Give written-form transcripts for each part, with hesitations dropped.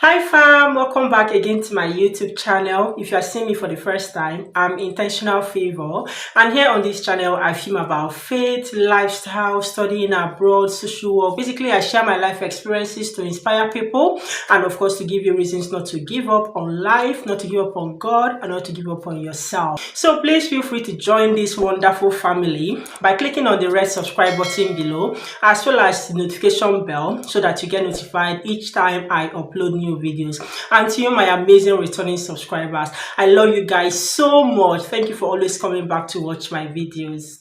Hi fam, welcome back again to my YouTube channel. If you are seeing me for the first time, I'm Intentional Favor, and here on this channel I film about faith, lifestyle, studying abroad, social work. Basically, I share my life experiences to inspire people and of course to give you reasons not to give up on life, not to give up on God, and not to give up on yourself. So please feel free to join this wonderful family by clicking on the red subscribe button below as well as the notification bell so that you get notified each time I upload new videos. And to you, my amazing returning subscribers, I love you guys so much. Thank you for always coming back to watch my videos.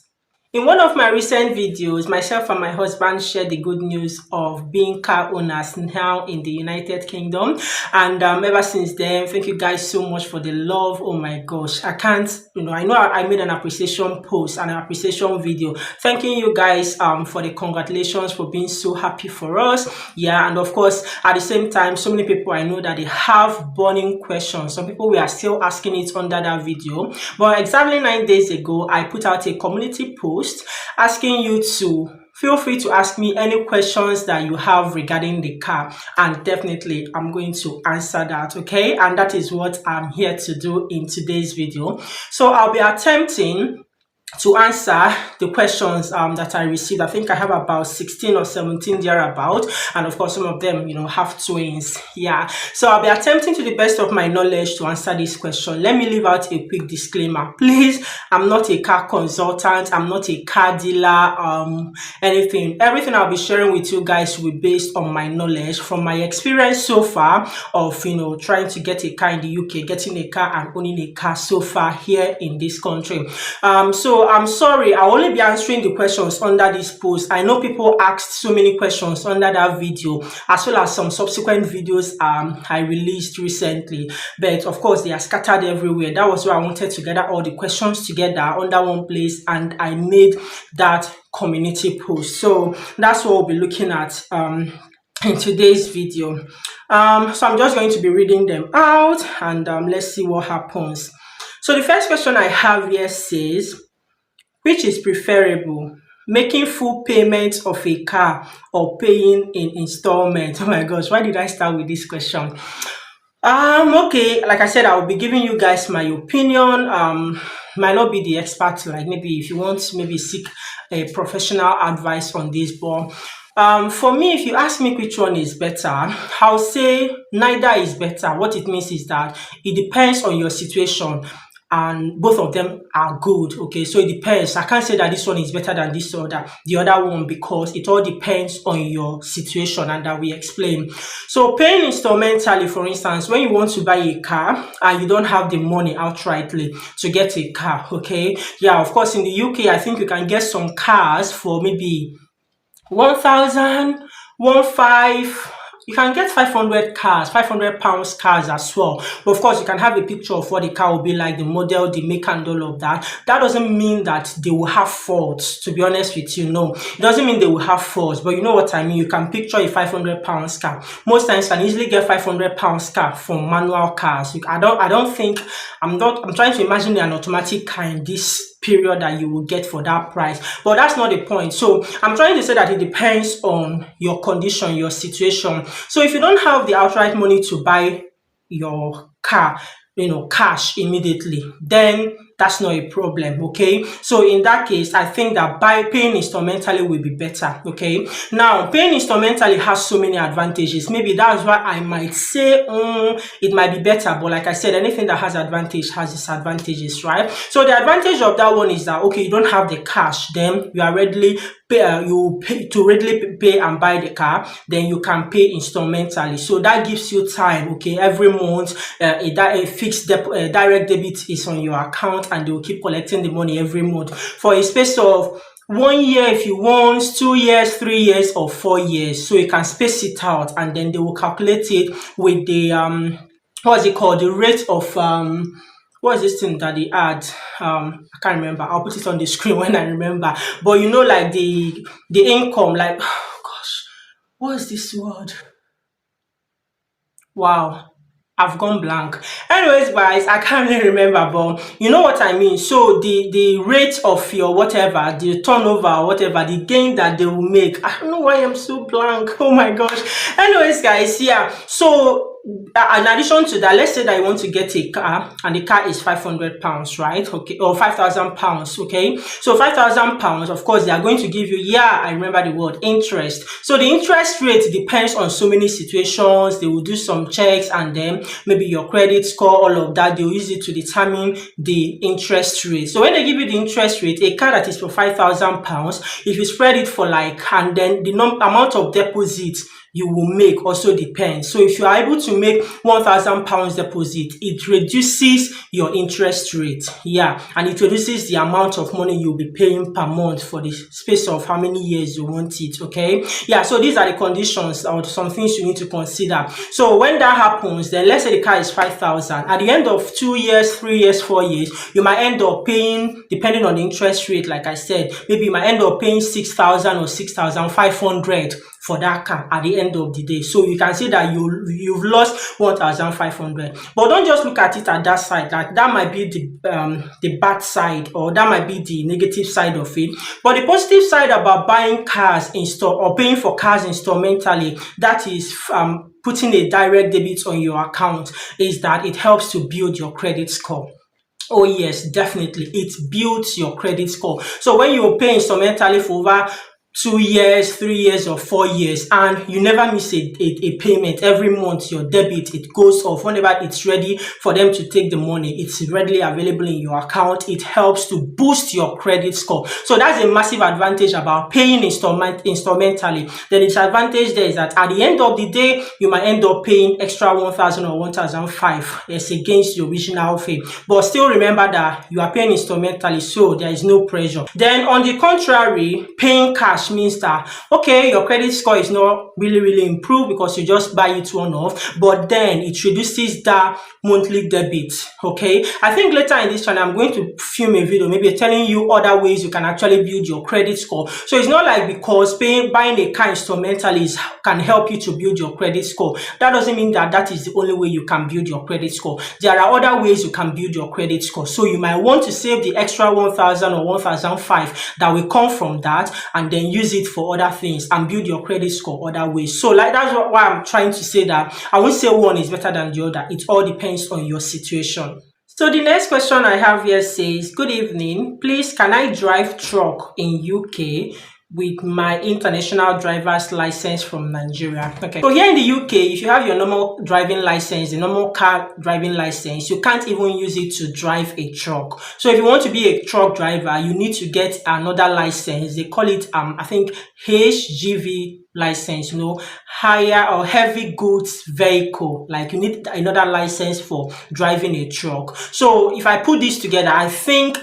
In one of my recent videos, myself and my husband shared the good news of being car owners now in the United Kingdom. And ever since then, thank you guys so much for the love. Oh my gosh, I can't, I know I made an appreciation post and an appreciation video thanking you guys for the congratulations for being so happy for us. Yeah, and of course, at the same time, so many people I know that they have burning questions. Some people were still asking it under that video. But exactly 9 days ago, I put out a community post asking you to feel free to ask me any questions that you have regarding the car, and definitely I'm going to answer that. Okay, and that is what I'm here to do in today's video. So I'll be attempting to answer the questions that I received. I think I have about 16 or 17 thereabout, and of course some of them have twins. Yeah, so I'll be attempting to the best of my knowledge to answer this question. Let me leave out a quick disclaimer, please. I'm not a car consultant, I'm not a car dealer, everything I'll be sharing with you guys will be based on my knowledge from my experience so far of trying to get a car in the UK, getting a car and owning a car so far here in this country. So I'm sorry, I'll only be answering the questions under this post. I know people asked so many questions under that video, as well as some subsequent videos I released recently. But of course, they are scattered everywhere. That was why I wanted to gather all the questions together under one place, and I made that community post. So that's what we'll be looking at in today's video. So I'm just going to be reading them out, and let's see what happens. So the first question I have here says, which is preferable, making full payment of a car or paying in installment? Oh my gosh, why did I start with this question? Okay, like I said, I will be giving you guys my opinion. Might not be the expert, like maybe if you want maybe seek a professional advice on this, but for me, if you ask me which one is better, I'll say neither is better. What it means is that it depends on your situation, and both of them are good. Okay, so it depends. I can't say that this one is better than this or the other one, because it all depends on your situation, and that we explain. So paying instrumentally, for instance, when you want to buy a car and you don't have the money outrightly to get a car, okay, yeah, of course in the UK I think you can get some cars for maybe 1,000, 1,500. You can get 500 cars, £500 cars as well. But of course, you can have a picture of what the car will be like, the model, the make and all of that. That doesn't mean that they will have faults, to be honest with you. No, it doesn't mean they will have faults, but you know what I mean. You can picture a £500 car. Most times you can easily get £500 car from manual cars. I'm trying to imagine an automatic car in this period that you will get for that price, but that's not the point. So I'm trying to say that it depends on your condition, your situation. So if you don't have the outright money to buy your car, cash immediately, then that's not a problem. Okay, so in that case, I think that paying instrumentally will be better. Okay, now paying instrumentally has so many advantages. Maybe that's why I might say it might be better, but like I said, anything that has advantage has disadvantages, right? So the advantage of that one is that, okay, you don't have the cash, then you are readily readily pay and buy the car, then you can pay instrumentally. So that gives you time. Okay, every month a fixed direct debit is on your account, and they will keep collecting the money every month for a space of 1 year if you want, 2 years, 3 years, or 4 years. So you can space it out, and then they will calculate it with the what's it called, the rate of what is this thing that they add? I can't remember. I'll put it on the screen when I remember. But like the income, like, oh gosh, what is this word? Wow. I've gone blank. Anyways, guys, I can't really remember, but you know what I mean. So the rate of your whatever, the turnover or whatever, the gain that they will make. I don't know why I'm so blank. Oh my gosh. Anyways, guys, yeah. So in addition to that, let's say that you want to get a car and the car is £500, right? Okay, or £5,000, okay? So £5,000, of course, they are going to give you, yeah, I remember the word interest. So the interest rate depends on so many situations. They will do some checks and then maybe your credit score, all of that. They will use it to determine the interest rate. So when they give you the interest rate, a car that is for £5,000, if you spread it for like, and then the amount of deposit you will make also depends. So if you are able to make £1,000 deposit, it reduces your interest rate. Yeah, and it reduces the amount of money you'll be paying per month for the space of how many years you want it. Okay. Yeah, so these are the conditions or some things you need to consider. So when that happens, then let's say the car is 5,000. At the end of 2 years, 3 years, 4 years, you might end up paying, depending on the interest rate, like I said, maybe you might end up paying 6,000 or 6,500 for that car at the end of the day. So you can see that you've lost 1,500. But don't just look at it at that side. Like that might be the bad side, or that might be the negative side of it. But the positive side about buying cars in store or paying for cars instrumentally, that is putting a direct debit on your account, is that it helps to build your credit score. Oh yes, definitely. It builds your credit score. So when you pay instrumentally for over 2 years, 3 years, or 4 years, and you never miss a payment every month, your debit, it goes off whenever it's ready for them to take the money. It's readily available in your account. It helps to boost your credit score. So that's a massive advantage about paying instrumentally. The disadvantage there is that at the end of the day, you might end up paying extra 1,000 or 1,500. It's against the original fee. But still remember that you are paying instrumentally, so there is no pressure. Then on the contrary, paying cash means that, okay, your credit score is not really improved because you just buy it one-off, but then it reduces that monthly debit. Okay, I think later in this channel I'm going to film a video maybe telling you other ways you can actually build your credit score. So it's not like because buying a car instrumentally can help you to build your credit score. That doesn't mean that that is the only way you can build your credit score. There are other ways you can build your credit score. So you might want to save the extra 1,000 or 1,500 that will come from that, and then use it for other things and build your credit score other ways. So like that's why I'm trying to say that I won't say one is better than the other. It all depends on your situation. So the next question I have here says, good evening, please can I drive truck in UK with my international driver's license from Nigeria? Okay, so here in the UK, if you have your normal driving license, the normal car driving license, you can't even use it to drive a truck. So if you want to be a truck driver, you need to get another license. They call it I think HGV license, higher or heavy goods vehicle. Like you need another license for driving a truck. So if I put this together, I think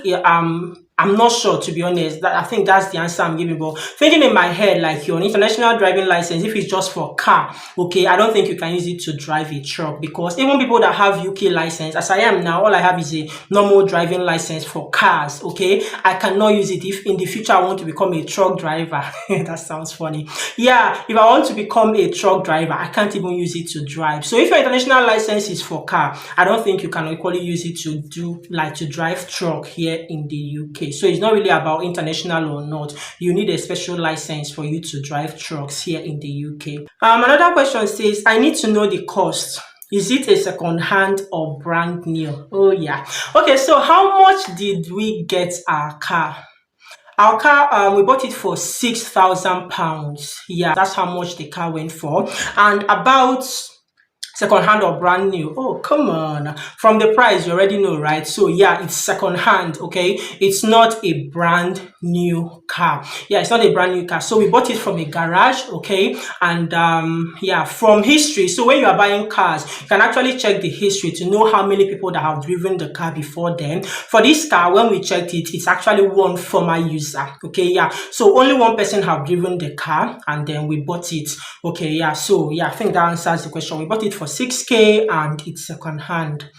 I'm not sure, to be honest. I think that's the answer I'm giving. But thinking in my head, like your international driving license, if it's just for car, okay, I don't think you can use it to drive a truck, because even people that have UK license, as I am now, all I have is a normal driving license for cars. Okay, I cannot use it if in the future I want to become a truck driver. That sounds funny. Yeah, if I want to become a truck driver, I can't even use it to drive. So if your international license is for car, I don't think you can equally use it to drive truck here in the UK. So it's not really about international or not. You need a special license for you to drive trucks here in the UK. Another question says, I need to know the cost. Is it a second hand or brand new? Oh yeah. Okay, so how much did we get our car? Our car, we bought it for £6,000. Yeah, that's how much the car went for. And about second hand or brand new, oh come on, from the price you already know, right? So yeah, it's second hand. Okay, it's not a brand new car. Yeah, it's not a brand new car. So we bought it from a garage. Okay, and yeah, from history. So when you are buying cars, you can actually check the history to know how many people that have driven the car before then. For this car, when we checked it, it's actually one former user. Okay, yeah, so only one person have driven the car, and then we bought it. Okay, yeah, so yeah, I think that answers the question. We bought it for 6K and it's second hand.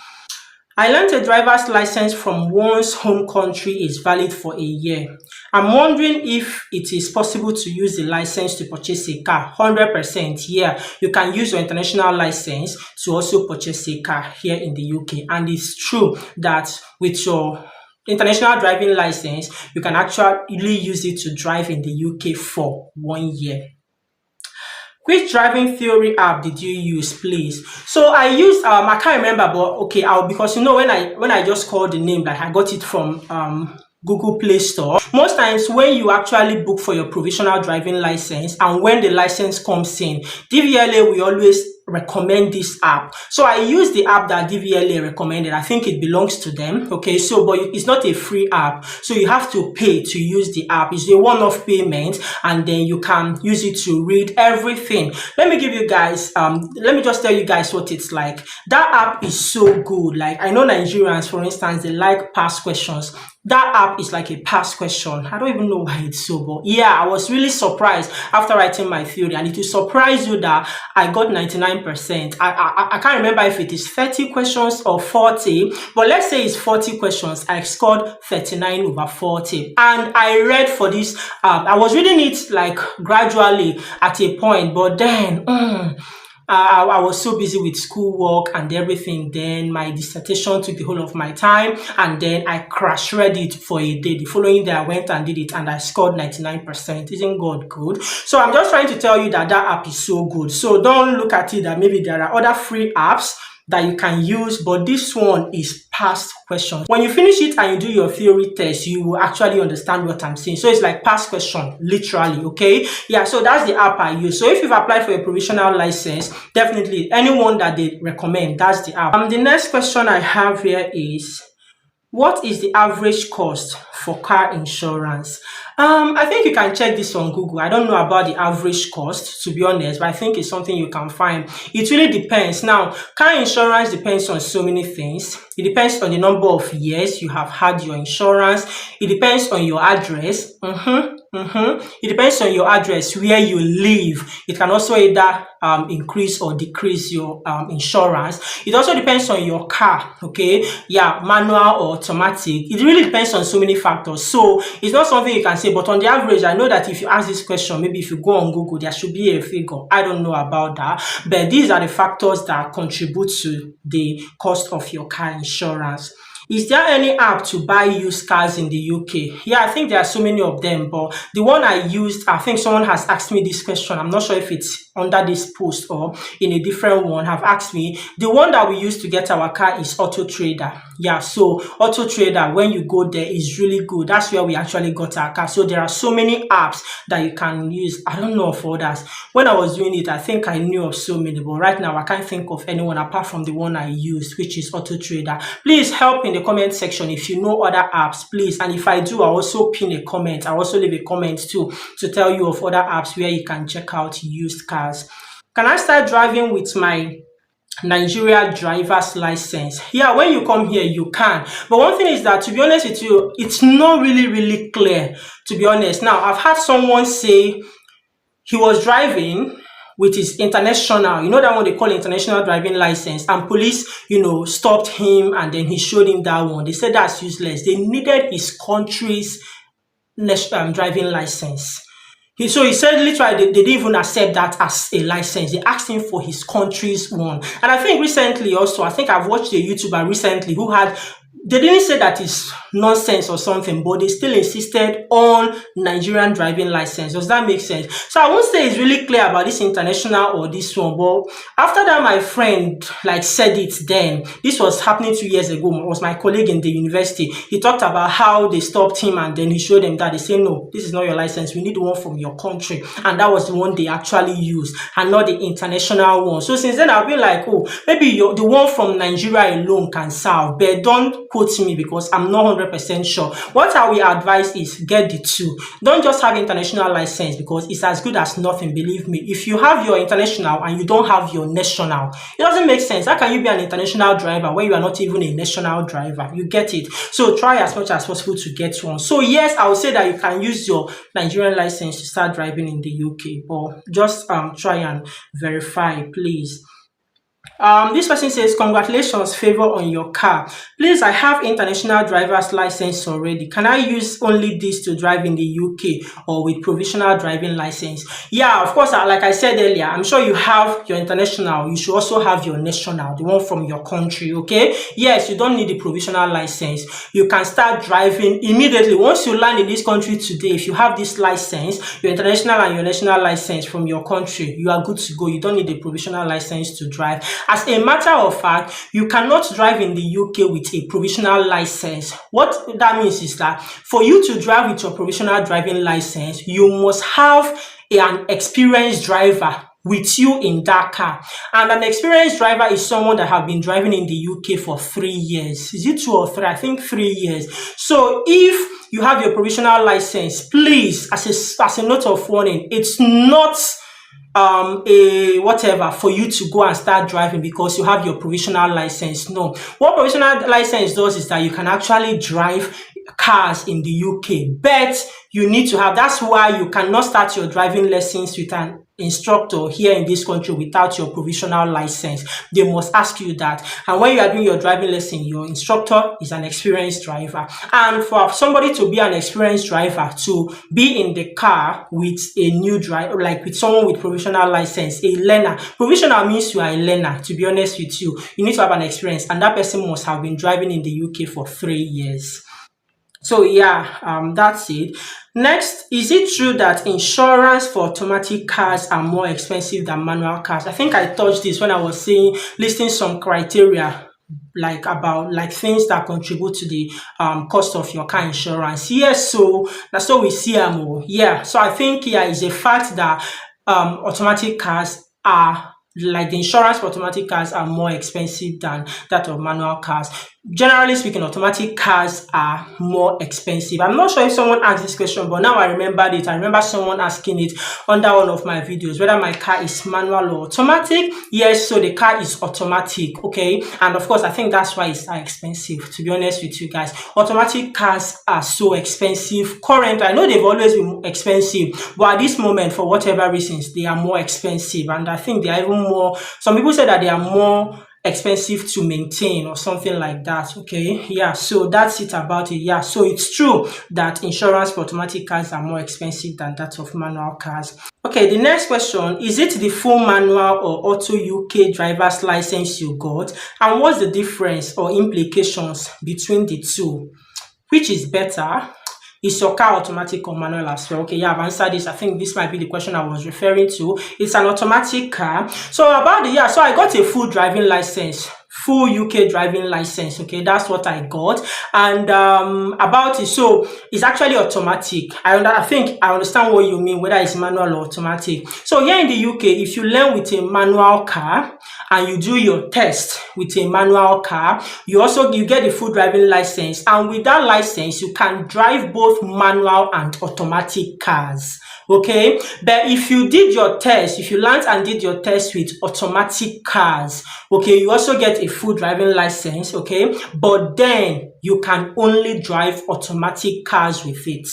I learned a driver's license from one's home country is valid for a year. I'm wondering if it is possible to use the license to purchase a car. 100%. Yeah, you can use your international license to also purchase a car here in the UK. And it's true that with your international driving license, you can actually use it to drive in the UK for 1 year. Which driving theory app did you use, please? So I used I can't remember, but okay, I'll because when I just called the name, like I got it from Google Play Store. Most times when you actually book for your provisional driving license and when the license comes in, DVLA will always recommend this app. So I use the app that DVLA recommended. I think it belongs to them. Okay, so but it's not a free app, so you have to pay to use the app. It's a one-off payment, and then you can use it to read everything. Let me give you guys let me just tell you guys what it's like. That app is so good. Like, I know Nigerians, for instance, they like past questions. That app is like a past question. I don't even know why it's so, but yeah, I was really surprised after writing my theory, and it will surprise you that I got 99%. I can't remember if it is 30 questions or 40, but let's say it's 40 questions. I scored 39 over 40, and I read for this app. I was reading it like gradually at a point, but then I was so busy with schoolwork and everything. Then my dissertation took the whole of my time, and then I crash read it for a day. The following day, I went and did it, and I scored 99%. Isn't God good? So I'm just trying to tell you that that app is so good. So don't look at it that maybe there are other free apps that you can use, but this one is past questions. When you finish it and you do your theory test, you will actually understand what I'm saying. So it's like past question, literally, okay? Yeah, so that's the app I use. So if you've applied for a provisional license, definitely anyone that they recommend, that's the app. The next question I have here is, what is the average cost for car insurance? I think you can check this on Google. I don't know about the average cost, to be honest, but I think it's something you can find. It really depends. Now, car insurance depends on so many things. It depends on the number of years you have had your insurance. It depends on your address. It depends on your address, where you live. It can also either increase or decrease your insurance. It also depends on your car, okay? Yeah, manual or automatic. It really depends on so many factors. So it's not something you can say, but on the average, I know that if you ask this question, maybe if you go on Google, there should be a figure. I don't know about that, but these are the factors that contribute to the cost of your car insurance. Is there any app to buy used cars in the UK? Yeah, I think there are so many of them, but the one I used, I think someone has asked me this question. I'm not sure if it's under this post or in a different one, have asked me. The one that we use to get our car is Auto Trader. Yeah, so Auto Trader, when you go there, is really good. That's where we actually got our car. So there are so many apps that you can use. I don't know of others. When I was doing it, I think I knew of so many, but right now I can't think of anyone apart from the one I used, which is Auto Trader. Please help in the comment section if you know other apps, please. And if I do, I'll also pin a comment. I'll also leave a comment too to tell you of other apps where you can check out used cars. Can I start driving with my Nigeria driver's license? Yeah, when you come here, you can. But one thing is that, to be honest with you, it's not really clear, to be honest. Now, I've had someone say he was driving with his international, that one they call international driving license, and police, stopped him, and then he showed him that one. They said that's useless. They needed his country's driving license. So he said literally they didn't even accept that as a license. They asked him for his country's one. And I think recently also, I think I've watched a YouTuber recently who had, they didn't say that it's nonsense or something, but they still insisted on Nigerian driving license. Does that make sense? So I won't say it's really clear about this international or this one, but after that, my friend said it then. This was happening 2 years ago. It was my colleague in the university. He talked about how they stopped him, and then he showed them that they say, no, this is not your license. We need one from your country. And that was the one they actually used, and not the international one. So since then, I've been like, oh, maybe the one from Nigeria alone can serve, but don't quote me because I'm not 100% sure. What I will advise is get the two. Don't just have international license because it's as good as nothing, believe me. If you have your international and you don't have your national, it doesn't make sense. How can you be an international driver when you are not even a national driver? You get it? So try as much as possible to get one. So yes, I would say that you can use your Nigerian license to start driving in the UK, but just try and verify, please. This person says, congratulations, favor on your car. Please, I have international driver's license already. Can I use only this to drive in the UK or with provisional driving license? Yeah, of course, like I said earlier, I'm sure you have your international. You should also have your national, the one from your country, okay? Yes, you don't need the provisional license. You can start driving immediately. Once you land in this country today, if you have this license, your international and your national license from your country, you are good to go. You don't need a provisional license to drive. As a matter of fact, you cannot drive in the UK with a provisional license. What that means is that for you to drive with your provisional driving license, you must have an experienced driver with you in that car. And an experienced driver is someone that have been driving in the UK for 3 years. Is it 2 or 3? I think 3 years. So if you have your provisional license, please, as a note of warning, it's not a whatever for you to go and start driving because you have your provisional license. No, what provisional license does is that you can actually drive cars in the UK, but you need to have, that's why you cannot start your driving lessons with an instructor here in this country without your provisional license. They must ask you that. And when you are doing your driving lesson, your instructor is an experienced driver. And for somebody to be an experienced driver, to be in the car with a new driver, like with someone with provisional license, a learner. Provisional means you are a learner, to be honest with you. You need to have an experience, and that person must have been driving in the UK for 3 years. So yeah, that's it. Next, is it true that insurance for automatic cars are more expensive than manual cars? I think I touched this when I was saying listing some criteria like about like things that contribute to the cost of your car insurance. Yes, so that's what we see. Yeah, so I think is a fact that automatic cars are, like, the insurance for automatic cars are more expensive than that of manual cars. Generally speaking, automatic cars are more expensive. I'm not sure if someone asked this question, but now I remembered it. I remember someone asking it under one of my videos, whether my car is manual or automatic. Yes, so the car is automatic, okay? And of course, I think that's why it's expensive, to be honest with you guys. Automatic cars are so expensive currently. I know they've always been expensive, but at this moment, for whatever reasons, they are more expensive. And I think they are even more, some people say that they are more expensive to maintain or something like that. Okay, yeah, so that's it about it. Yeah, so it's true that insurance for automatic cars are more expensive than that of manual cars. Okay, the next question, is it the full manual or auto UK driver's license you got, and what's the difference or implications between the two? Which is better? Is your car automatic or manual as well? Okay, yeah, I've answered this. I think this might be the question I was referring to. It's an automatic car. So about the year, so I got a full driving license, full UK driving license. Okay, that's what I got. And about it, so it's actually automatic. I think I understand what you mean, whether it's manual or automatic. So here in the UK, if you learn with a manual car and you do your test with a manual car, you get the full driving license, and with that license you can drive both manual and automatic cars. Okay, but if you did your test, if you learned and did your test with automatic cars, okay, you also get a full driving license, okay, but then you can only drive automatic cars with it.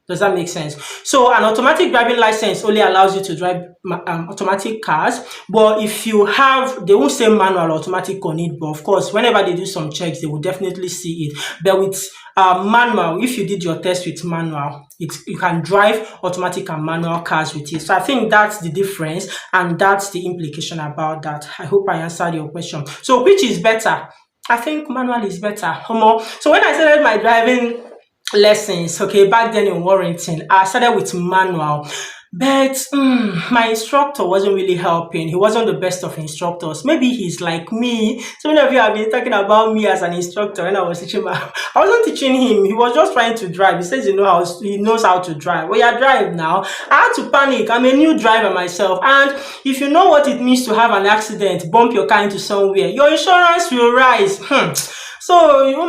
Does that make sense? So an automatic driving license only allows you to drive automatic cars, but if you have, they won't say manual or automatic on it, but of course, whenever they do some checks, they will definitely see it. But with manual, if you did your test with manual, you can drive automatic and manual cars with it. So I think that's the difference, and that's the implication about that. I hope I answered your question. So which is better? I think manual is better. So when I started my driving lessons, okay, back then in Warrington, I started with manual, but my instructor wasn't really helping. He wasn't the best of instructors. Maybe he's like me. So many of you have been talking about me as an instructor when I was teaching I wasn't teaching him. He was just trying to drive. He says he knows how to drive. Well, yeah, drive now. I had to panic. I'm a new driver myself, and if you know what it means to have an accident, bump your car into somewhere, your insurance will rise. So people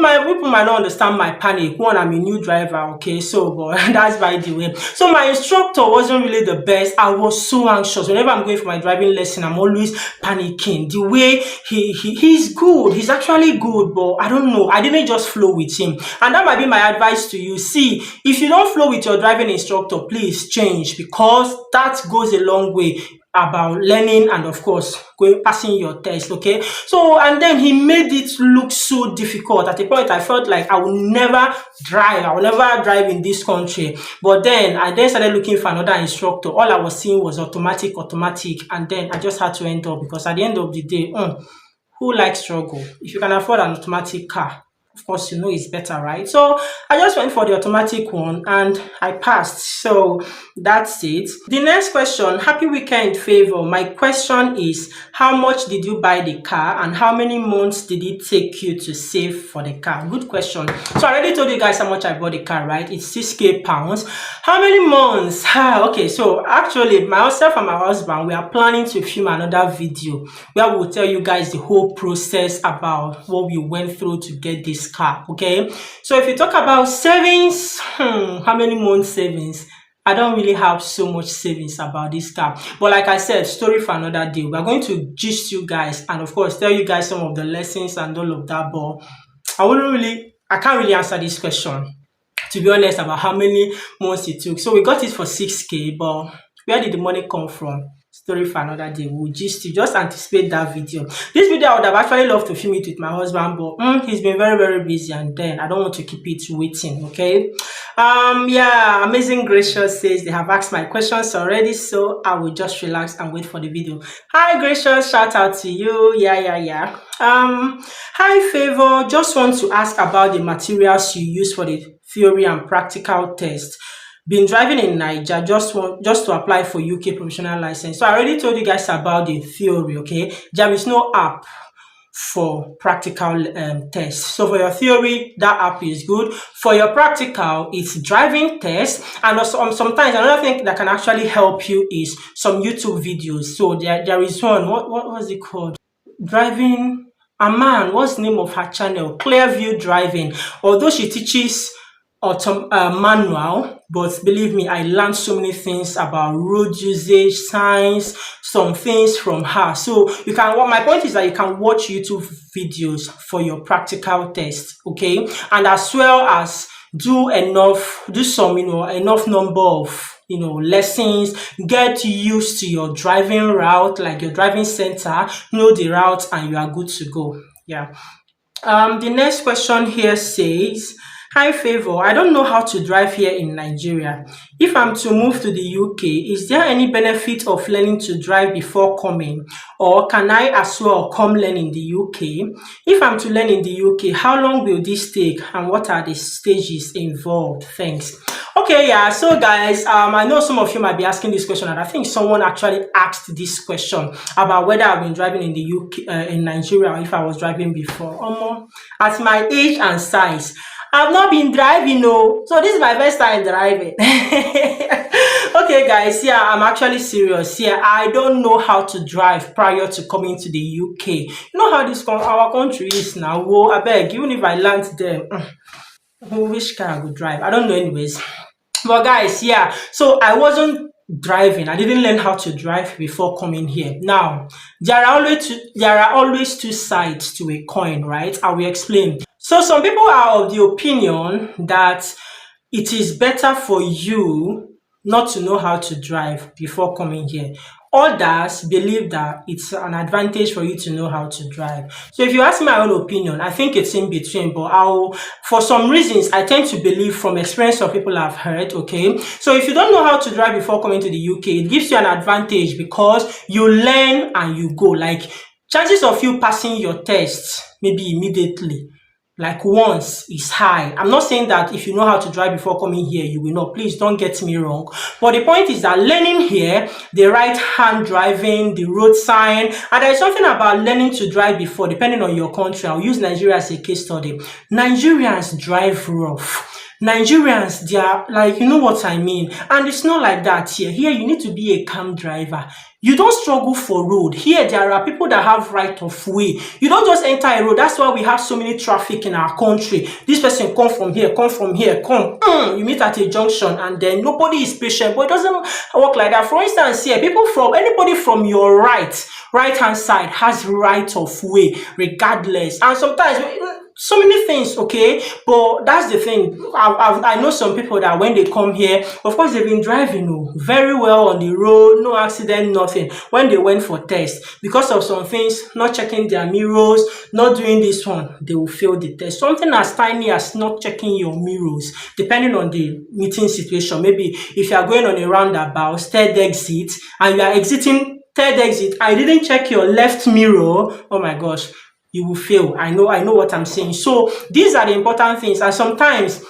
might not understand my panic. One, I'm a new driver, okay, so but that's by the way. So my instructor wasn't really the best. I was so anxious. Whenever I'm going for my driving lesson, I'm always panicking. The way he's good, he's actually good, but I don't know. I didn't just flow with him. And that might be my advice to you. See, if you don't flow with your driving instructor, please change, because that goes a long way. about learning and of course going passing your test. Okay, so and then he made it look so difficult. At a point I felt like I will never drive in this country. But then I then started looking for another instructor. All I was seeing was automatic, and then I just had to end up because at the end of the day, who likes struggle? If you can afford an automatic car, of course, you know it's better, right? So I just went for the automatic one and I passed. So that's it. The next question, happy weekend favor. My question is, how much did you buy the car and how many months did it take you to save for the car? Good question. So I already told you guys how much I bought the car, right? It's 6k pounds. How many months? Okay, so actually myself and my husband, we are planning to film another video where we'll tell you guys the whole process about what we went through to get this car. Okay, so if you talk about savings, how many months savings? I don't really have so much savings about this car, but like I said, story for another day. We're going to gist you guys and of course tell you guys some of the lessons and all of that, but I can't really answer this question, to be honest, about how many months it took. So we got it for 6k, but where did the money come from? Story for another day. We'll just anticipate that video. This video I would have actually loved to film it with my husband, but he's been very busy, and then I don't want to keep it waiting. Okay. Yeah, Amazing Gracious says they have asked my questions already, so I will just relax and wait for the video. Hi Gracious, shout out to you. Yeah. Hi Favor, just want to ask about the materials you use for the theory and practical test. Been driving in Niger, just to apply for UK provisional license. So I already told you guys about the theory. Okay, there is no app for practical test. So for your theory, that app is good. For your practical, it's driving test. And also sometimes another thing that can actually help you is some YouTube videos. So there is one, what was it called? Driving a man, what's the name of her channel? Clearview Driving. Although she teaches manual, but believe me, I learned so many things about road usage, science, some things from her. So you can, my point is that you can watch YouTube videos for your practical test, okay, and as well as do some enough number of lessons, get used to your driving route, like your driving center, know the route, and you are good to go. Yeah. The next question here says, hi Favor, I don't know how to drive here in Nigeria. If I'm to move to the UK, is there any benefit of learning to drive before coming, or can I as well come learn in the UK? If I'm to learn in the UK, how long will this take and what are the stages involved? Thanks. Okay, yeah, so guys, I know some of you might be asking this question, and I think someone actually asked this question about whether I've been driving in the UK, in Nigeria, or if I was driving before. At my age and size, I've not been driving, no. So this is my first time driving. Okay, guys, yeah, I'm actually serious. Yeah, I don't know how to drive prior to coming to the UK. You know how our country is now. Whoa, I beg, even if I land there, which car I would drive? I don't know anyways. But guys, yeah, so I wasn't driving. I didn't learn how to drive before coming here. Now, there are always two sides to a coin, right? I will explain. So some people are of the opinion that it is better for you not to know how to drive before coming here. Others believe that it's an advantage for you to know how to drive. So if you ask my own opinion, I think it's in between, but for some reasons, I tend to believe from experience of people I've heard, okay? So if you don't know how to drive before coming to the UK, it gives you an advantage because you learn and you go. Like, chances of you passing your test maybe immediately, like once, is high. I'm not saying that if you know how to drive before coming here, you will not. Please don't get me wrong. But the point is that learning here, the right hand driving, the road sign, and there's something about learning to drive before, depending on your country. I'll use Nigeria as a case study. Nigerians drive rough. Nigerians, they are like, you know what I mean? And it's not like that here. Here, you need to be a calm driver. You don't struggle for road. Here, there are people that have right of way. You don't just enter a road. That's why we have so many traffic in our country. This person come from here, you meet at a junction, and then nobody is patient. But it doesn't work like that. For instance, here, anybody from your right hand side has right of way, regardless. And sometimes, so many things, okay? But that's the thing. I know some people that when they come here, of course, they've been driving very well on the road, no accident, nothing. When they went for test, because of some things, not checking their mirrors, not doing this one, they will fail the test. Something as tiny as not checking your mirrors, depending on the meeting situation. Maybe if you are going on a roundabout, third exit, and you are exiting third exit, I didn't check your left mirror. Oh my gosh, you will fail. I know what I'm saying. So these are the important things. And sometimes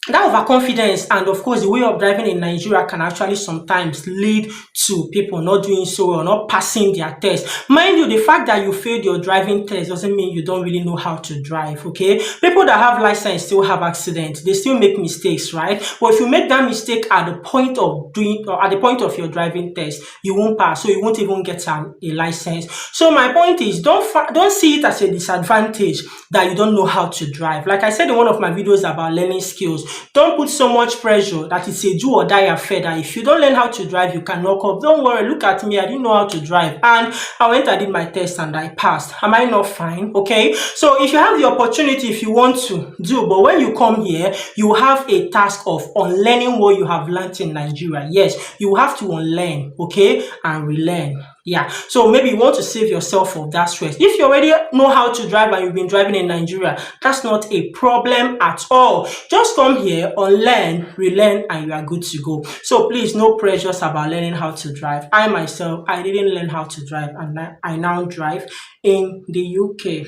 that overconfidence and of course the way of driving in Nigeria can actually sometimes lead to people not doing so well, not passing their test. Mind you, the fact that you failed your driving test doesn't mean you don't really know how to drive, okay? People that have license still have accidents. They still make mistakes, right? But if you make that mistake at the point of doing or at the point of your driving test, you won't pass, so you won't even get a license. So my point is, don't see it as a disadvantage that you don't know how to drive. Like I said in one of my videos about learning skills, don't put so much pressure that it's a do or die affair, that if you don't learn how to drive, you can knock up. Don't worry, look at me, I didn't know how to drive and I went, I did my test and I passed. Am I not fine? Okay, so if you have the opportunity, if you want to do, but when you come here, you have a task of unlearning what you have learned in Nigeria. Yes, you have to unlearn, okay, and relearn. Yeah, so maybe you want to save yourself of that stress. If you already know how to drive and you've been driving in Nigeria, that's not a problem at all. Just come here, unlearn, relearn, and you are good to go. So please, no pressures about learning how to drive. I myself, I didn't learn how to drive, and I now drive in the UK.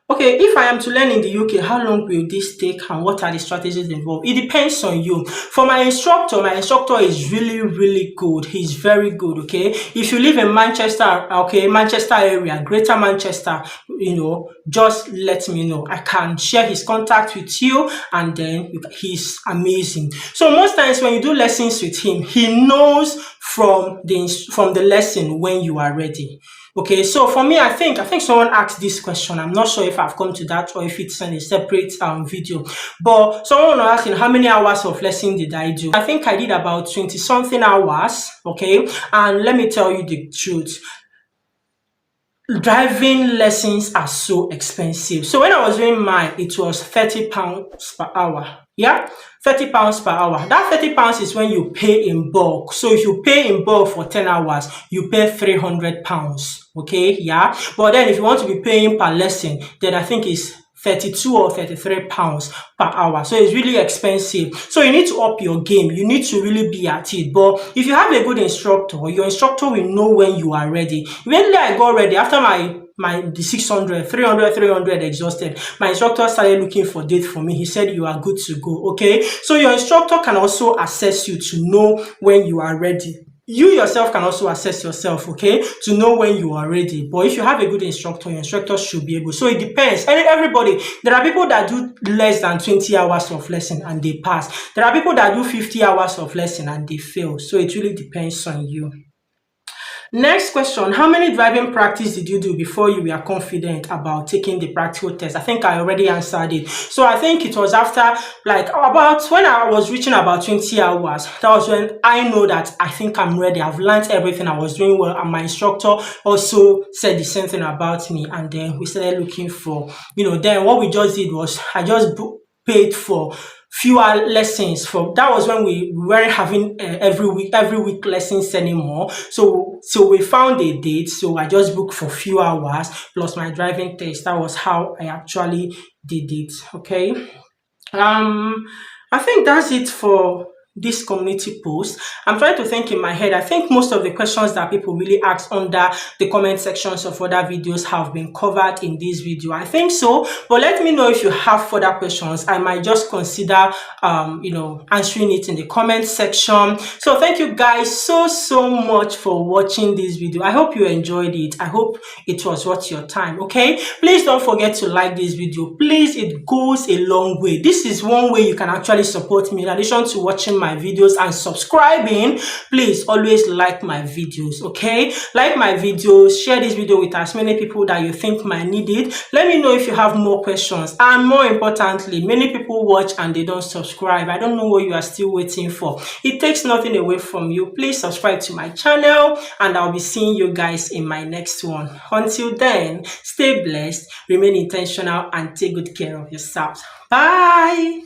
Okay, if I am to learn in the UK, how long will this take and what are the strategies involved? It depends on you. For my instructor is really, really good. He's very good, okay? If you live in Manchester, okay, Manchester area, Greater Manchester, just let me know. I can share his contact with you, and then he's amazing. So most times when you do lessons with him, he knows from the lesson when you are ready. Okay, so for me, I think someone asked this question. I'm not sure if I've come to that or if it's in a separate video. But someone was asking how many hours of lesson did I do? I think I did about 20 something hours. Okay, and let me tell you the truth. Driving lessons are so expensive. So when I was doing mine, it was £30 per hour. Yeah, £30 per hour. That £30 is when you pay in bulk. So if you pay in bulk for 10 hours, you pay £300. Okay, yeah. But then if you want to be paying per lesson, then I think it's 32 or 33 pounds per hour. So it's really expensive. So you need to up your game. You need to really be at it. But if you have a good instructor, your instructor will know when you are ready. Immediately I got ready, after the 600, 300 exhausted, my instructor started looking for date for me. He said, you are good to go. Okay, so your instructor can also assess you to know when you are ready. You yourself can also assess yourself, okay, to know when you are ready. But if you have a good instructor, your instructor should be able. So it depends. Everybody, there are people that do less than 20 hours of lesson and they pass. There are people that do 50 hours of lesson and they fail. So it really depends on you. Next question, how many driving practice did you do before you were confident about taking the practical test? I think I already answered it. So I think it was after about when I was reaching about 20 hours, that was when I know that I think I'm ready. I've learned everything, I was doing well, and my instructor also said the same thing about me. And then we started looking for, then what we just did was I just paid for fewer lessons. That was when we weren't having every week lessons anymore. So we found a date. So I just booked for few hours plus my driving test. That was how I actually did it. Okay. I think that's it for this community post. I'm trying to think in my head. I think most of the questions that people really ask under the comment sections of other videos have been covered in this video. I think so, but let me know if you have further questions. I might just consider answering it in the comment section. So thank you guys so much for watching this video. I hope you enjoyed it. I hope it was worth your time. Okay, please don't forget to like this video. Please, it goes a long way. This is one way you can actually support me in addition to watching my videos and subscribing, please always like my videos, okay? Like my videos, share this video with as many people that you think might need it. Let me know if you have more questions, and more importantly, many people watch and they don't subscribe. I don't know what you are still waiting for. It takes nothing away from you. Please subscribe to my channel, and I'll be seeing you guys in my next one. Until then, stay blessed, remain intentional, and take good care of yourselves. Bye.